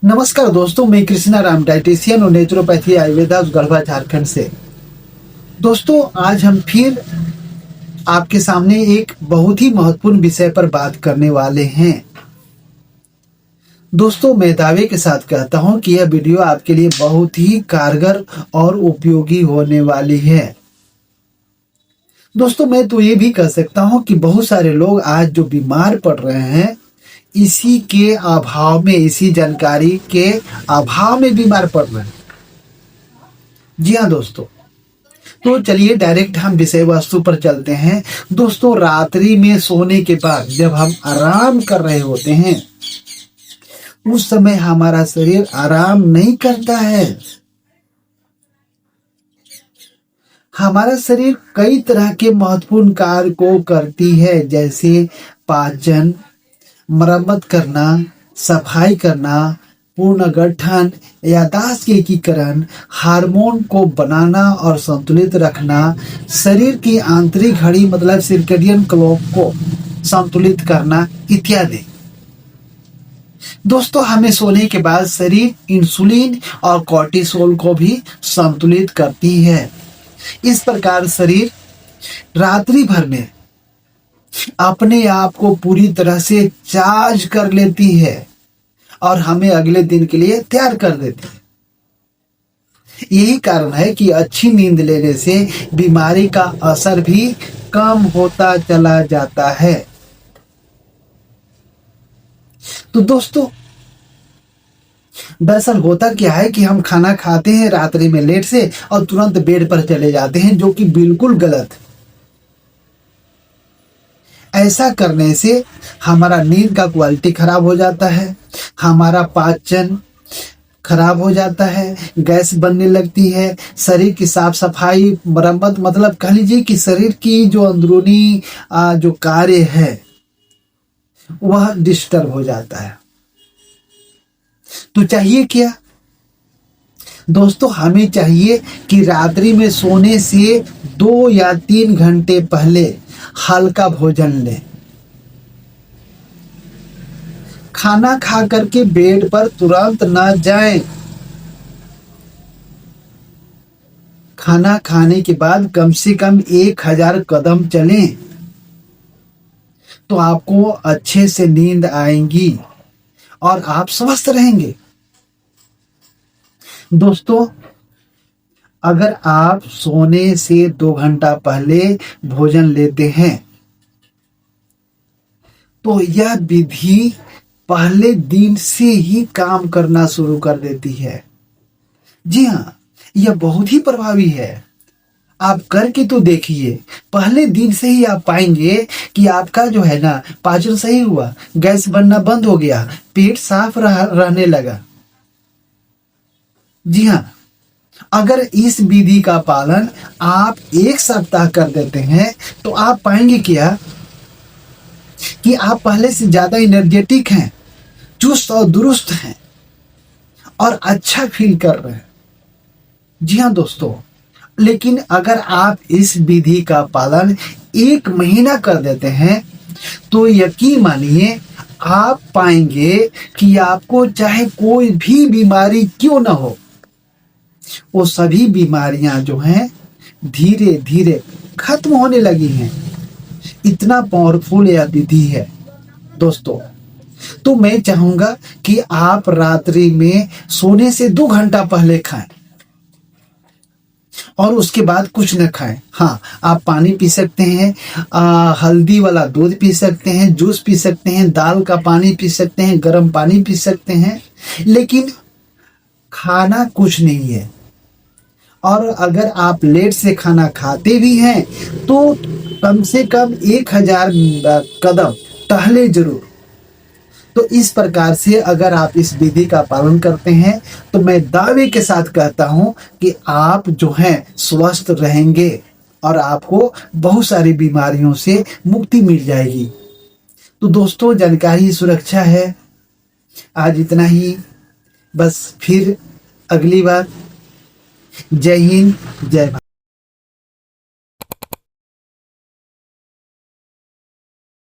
नमस्कार दोस्तों, मैं कृष्णा राम, डाइटिशियन और नेचुरोपैथी आयुर्वेदा गढ़वा झारखंड से। दोस्तों, आज हम फिर आपके सामने एक बहुत ही महत्वपूर्ण विषय पर बात करने वाले हैं। दोस्तों, मैं दावे के साथ कहता हूं कि यह वीडियो आपके लिए बहुत ही कारगर और उपयोगी होने वाली है। दोस्तों, मैं तो ये भी कह सकता हूं कि बहुत सारे लोग आज जो बीमार पड़ रहे हैं, इसी के अभाव में, इसी जानकारी के अभाव में बीमार पड़ रहे हैं। जी हाँ दोस्तों, तो चलिए डायरेक्ट हम विषय वस्तु पर चलते हैं। दोस्तों, रात्रि में सोने के बाद जब हम आराम कर रहे होते हैं, उस समय हमारा शरीर आराम नहीं करता है। हमारा शरीर कई तरह के महत्वपूर्ण कार्य को करती है, जैसे पाचन, मरम्मत करना, सफाई करना, पुनर्गठन, याददाश्त के एकीकरण, हार्मोन को बनाना और संतुलित रखना, शरीर की आंतरिक घड़ी मतलब सर्केडियन क्लॉक को संतुलित करना इत्यादि। दोस्तों, हमें सोने के बाद शरीर इंसुलिन और कॉर्टिसोल को भी संतुलित करती है। इस प्रकार शरीर रात्रि भर में अपने आप को पूरी तरह से चार्ज कर लेती है और हमें अगले दिन के लिए तैयार कर देती है। यही कारण है कि अच्छी नींद लेने से बीमारी का असर भी कम होता चला जाता है। तो दोस्तों, दरअसल होता क्या है कि हम खाना खाते हैं रात्रि में लेट से और तुरंत बेड पर चले जाते हैं, जो कि बिल्कुल गलत है। ऐसा करने से हमारा नींद का क्वालिटी खराब हो जाता है, हमारा पाचन खराब हो जाता है, गैस बनने लगती है, शरीर की साफ सफाई, मरम्मत मतलब कह लीजिए कि शरीर की जो अंदरूनी जो कार्य है वह डिस्टर्ब हो जाता है। तो चाहिए क्या दोस्तों? हमें चाहिए कि रात्रि में सोने से 2 या 3 घंटे पहले हल्का भोजन लें। खाना खा करके बेड पर तुरंत ना जाएं। खाना खाने के बाद कम से कम 1000 कदम चलें, तो आपको अच्छे से नींद आएगी और आप स्वस्थ रहेंगे। दोस्तों, अगर आप सोने से 2 घंटा पहले भोजन लेते हैं, तो यह विधि पहले दिन से ही काम करना शुरू कर देती है। जी हाँ, यह बहुत ही प्रभावी है। आप करके तो देखिए, पहले दिन से ही आप पाएंगे कि आपका जो है ना पाचन सही हुआ, गैस बनना बंद हो गया, पेट साफ रहने लगा। जी हाँ, अगर इस विधि का पालन आप 1 सप्ताह कर देते हैं, तो आप पाएंगे क्या कि आप पहले से ज्यादा एनर्जेटिक हैं, चुस्त और दुरुस्त हैं और अच्छा फील कर रहे हैं। जी हाँ दोस्तों, लेकिन अगर आप इस विधि का पालन 1 महीना कर देते हैं, तो यकीन मानिए आप पाएंगे कि आपको चाहे कोई भी बीमारी क्यों ना हो, वो सभी बीमारियां जो हैं धीरे धीरे खत्म होने लगी हैं। इतना पावरफुल यह विधि है दोस्तों। तो मैं चाहूंगा कि आप रात्रि में सोने से 2 घंटा पहले खाएं और उसके बाद कुछ न खाएं। हाँ, आप पानी पी सकते हैं, हल्दी वाला दूध पी सकते हैं, जूस पी सकते हैं, दाल का पानी पी सकते हैं, गर्म पानी पी सकते हैं, लेकिन खाना कुछ नहीं है। और अगर आप लेट से खाना खाते भी हैं, तो कम से कम 1000 कदम टहले जरूर। तो इस प्रकार से अगर आप इस विधि का पालन करते हैं, तो मैं दावे के साथ कहता हूं कि आप जो हैं स्वस्थ रहेंगे और आपको बहुत सारी बीमारियों से मुक्ति मिल जाएगी। तो दोस्तों, जानकारी सुरक्षा है। आज इतना ही, बस फिर अगली बार। जय हिंद, जय भारत।